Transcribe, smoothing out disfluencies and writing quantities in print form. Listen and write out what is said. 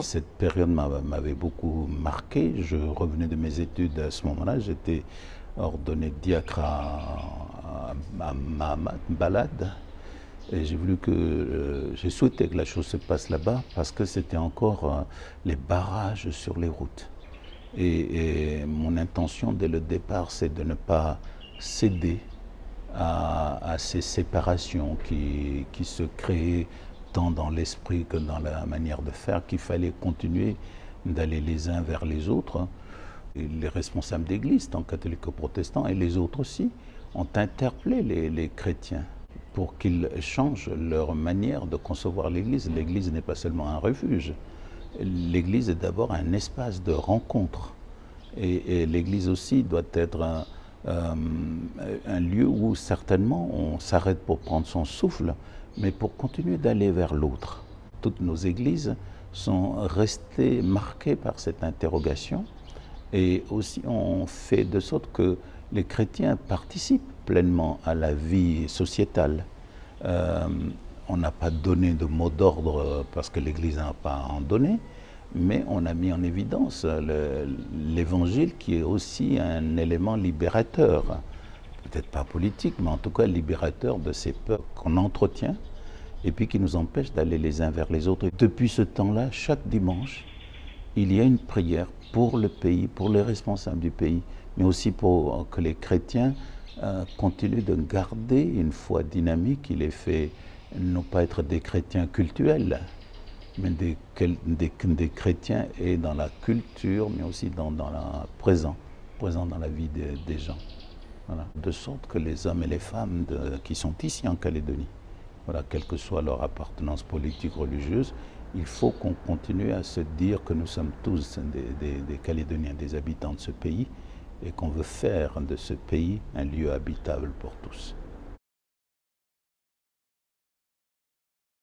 cette période m'avait beaucoup marqué. Je revenais de mes études à ce moment-là. J'étais ordonné diacre à Balade. Et j'ai souhaité que la chose se passe là-bas parce que c'était encore les barrages sur les routes. Et mon intention dès le départ, c'est de ne pas céder à ces séparations qui se créaient tant dans l'esprit que dans la manière de faire, qu'il fallait continuer d'aller les uns vers les autres. Et les responsables d'église, tant catholiques que protestants, et les autres aussi, ont interpellé les chrétiens pour qu'ils changent leur manière de concevoir l'Église. L'Église n'est pas seulement un refuge. L'Église est d'abord un espace de rencontre. Et l'Église aussi doit être un lieu où certainement on s'arrête pour prendre son souffle, mais pour continuer d'aller vers l'autre. Toutes nos églises sont restées marquées par cette interrogation et aussi on fait de sorte que les chrétiens participent pleinement à la vie sociétale. On n'a pas donné de mot d'ordre parce que l'Église n'a pas à en donner, mais on a mis en évidence l'Évangile qui est aussi un élément libérateur, peut-être pas politique, mais en tout cas libérateur de ces peuples qu'on entretient et puis qui nous empêche d'aller les uns vers les autres. Et depuis ce temps-là, chaque dimanche, il y a une prière pour le pays, pour les responsables du pays, mais aussi pour que les chrétiens continuent de garder une foi dynamique. Il est fait non pas être des chrétiens cultuels, mais des chrétiens et dans la culture, mais aussi dans le présent dans la vie des gens. Voilà. De sorte que les hommes et les femmes qui sont ici en Calédonie, voilà, quelle que soit leur appartenance politique, religieuse, il faut qu'on continue à se dire que nous sommes tous des Calédoniens, des habitants de ce pays, et qu'on veut faire de ce pays un lieu habitable pour tous.